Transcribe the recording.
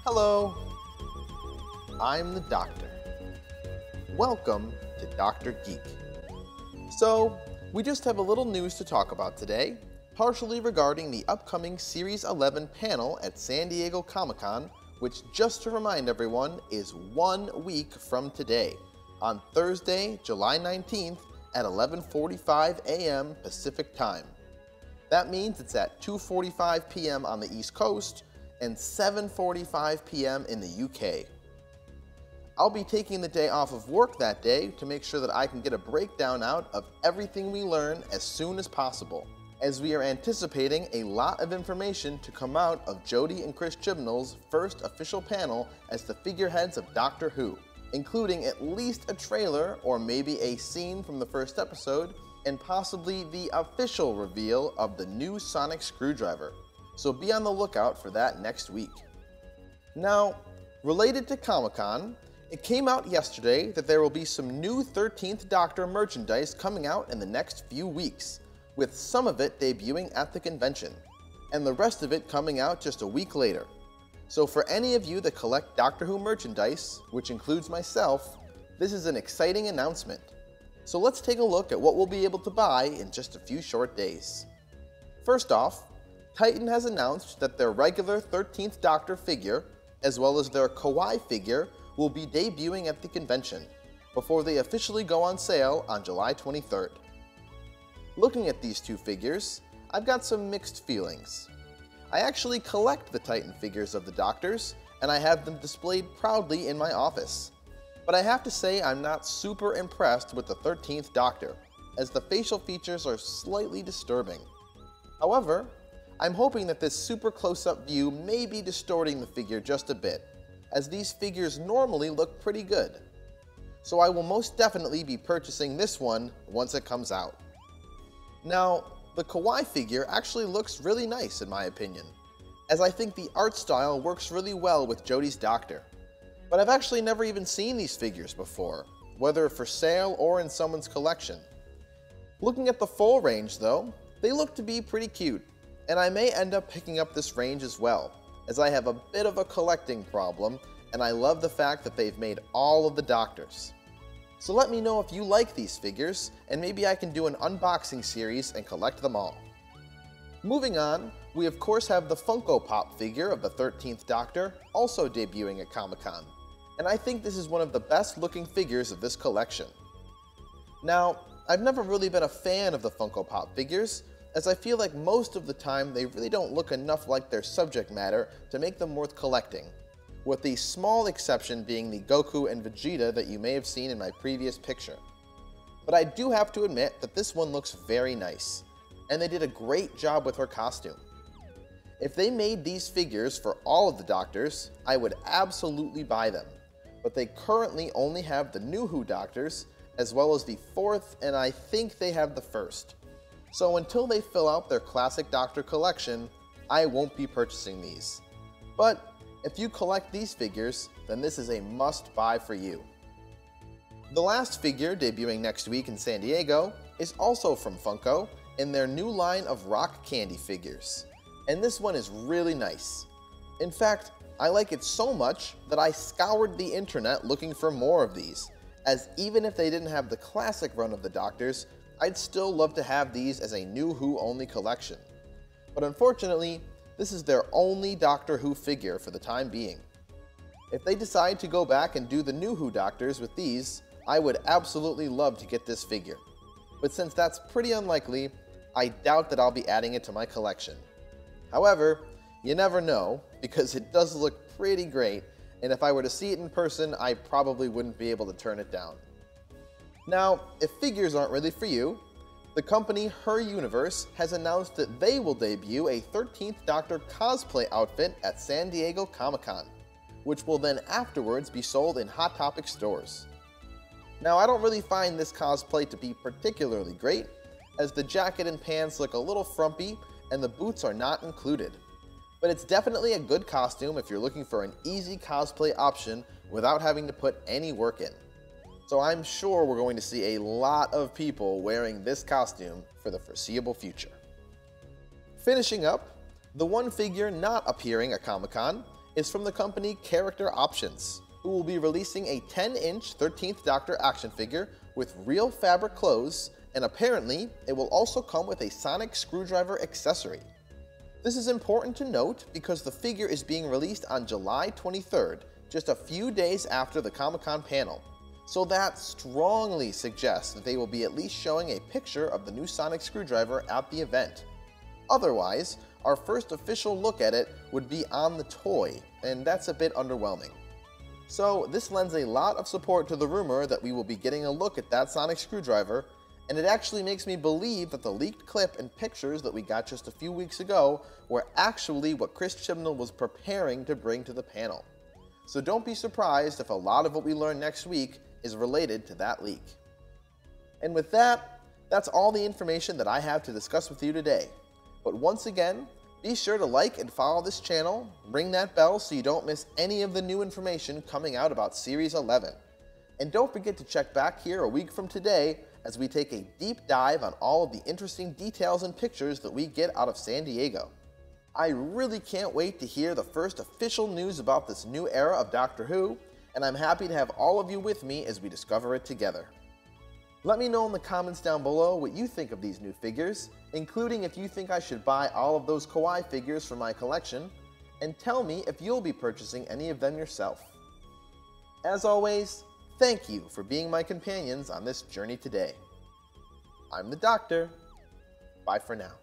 Hello, I'm the doctor. Welcome to DoctorGeek. So, we just have a little news to talk about today, partially regarding the upcoming Series 11 panel at San Diego Comic-Con, which, just to remind everyone, is 1 week from today, on Thursday, July 19th at 11:45 a.m. Pacific Time. That means it's at 2:45 p.m. on the East Coast and 7:45 p.m. in the UK. I'll be taking the day off of work that day to make sure that I can get a breakdown out of everything we learn as soon as possible, as we are anticipating a lot of information to come out of Jodie and Chris Chibnall's first official panel as the figureheads of Doctor Who, including at least a trailer or maybe a scene from the first episode, and possibly the official reveal of the new sonic screwdriver. So be on the lookout for that next week. Now, related to Comic-Con, it came out yesterday that there will be some new 13th Doctor merchandise coming out in the next few weeks, with some of it debuting at the convention, and the rest of it coming out just a week later. So for any of you that collect Doctor Who merchandise, which includes myself, this is an exciting announcement. So let's take a look at what we'll be able to buy in just a few short days. First off, Titan has announced that their regular 13th Doctor figure, as well as their Kawaii figure, will be debuting at the convention, before they officially go on sale on July 23rd. Looking at these two figures, I've got some mixed feelings. I actually collect the Titan figures of the Doctors, and I have them displayed proudly in my office. But I have to say I'm not super impressed with the 13th Doctor, as the facial features are slightly disturbing. However, I'm hoping that this super close-up view may be distorting the figure just a bit, as these figures normally look pretty good. So I will most definitely be purchasing this one once it comes out. Now, the Kawaii figure actually looks really nice in my opinion, as I think the art style works really well with Jodie's Doctor. But I've actually never even seen these figures before, whether for sale or in someone's collection. Looking at the full range though, they look to be pretty cute, and I may end up picking up this range as well, as I have a bit of a collecting problem, and I love the fact that they've made all of the Doctors. So let me know if you like these figures, and maybe I can do an unboxing series and collect them all. Moving on, we of course have the Funko Pop figure of the 13th Doctor, also debuting at Comic-Con, and I think this is one of the best looking figures of this collection. Now, I've never really been a fan of the Funko Pop figures, as I feel like most of the time they really don't look enough like their subject matter to make them worth collecting, with the small exception being the Goku and Vegeta that you may have seen in my previous picture. But I do have to admit that this one looks very nice, and they did a great job with her costume. If they made these figures for all of the Doctors, I would absolutely buy them, but they currently only have the New Who Doctors, as well as the 4th, and I think they have the 1st. So until they fill out their classic Doctor collection, I won't be purchasing these. But if you collect these figures, then this is a must-buy for you. The last figure debuting next week in San Diego is also from Funko in their new line of rock candy figures. And this one is really nice. In fact, I like it so much that I scoured the internet looking for more of these, as even if they didn't have the classic run of the Doctors, I'd still love to have these as a New Who only collection. But unfortunately, this is their only Doctor Who figure for the time being. If they decide to go back and do the New Who Doctors with these, I would absolutely love to get this figure. But since that's pretty unlikely, I doubt that I'll be adding it to my collection. However, you never know, because it does look pretty great, and if I were to see it in person, I probably wouldn't be able to turn it down. Now, if figures aren't really for you, the company Her Universe has announced that they will debut a 13th Doctor cosplay outfit at San Diego Comic-Con, which will then afterwards be sold in Hot Topic stores. Now, I don't really find this cosplay to be particularly great, as the jacket and pants look a little frumpy and the boots are not included. But it's definitely a good costume if you're looking for an easy cosplay option without having to put any work in. So I'm sure we're going to see a lot of people wearing this costume for the foreseeable future. Finishing up, the one figure not appearing at Comic-Con is from the company Character Options, who will be releasing a 10-inch 13th Doctor action figure with real fabric clothes, and apparently it will also come with a sonic screwdriver accessory. This is important to note because the figure is being released on July 23rd, just a few days after the Comic-Con panel, so that strongly suggests that they will be at least showing a picture of the new sonic screwdriver at the event. Otherwise, our first official look at it would be on the toy, and that's a bit underwhelming. So this lends a lot of support to the rumor that we will be getting a look at that sonic screwdriver, and it actually makes me believe that the leaked clip and pictures that we got just a few weeks ago were actually what Chris Chibnall was preparing to bring to the panel. So don't be surprised if a lot of what we learn next week is related to that leak. And with that, that's all the information that I have to discuss with you today. But once again, be sure to like and follow this channel, ring that bell so you don't miss any of the new information coming out about Series 11. And don't forget to check back here a week from today as we take a deep dive on all of the interesting details and pictures that we get out of San Diego. I really can't wait to hear the first official news about this new era of Doctor Who, and I'm happy to have all of you with me as we discover it together. Let me know in the comments down below what you think of these new figures, including if you think I should buy all of those kawaii figures for my collection, and tell me if you'll be purchasing any of them yourself. As always, thank you for being my companions on this journey today. I'm the Doctor. Bye for now.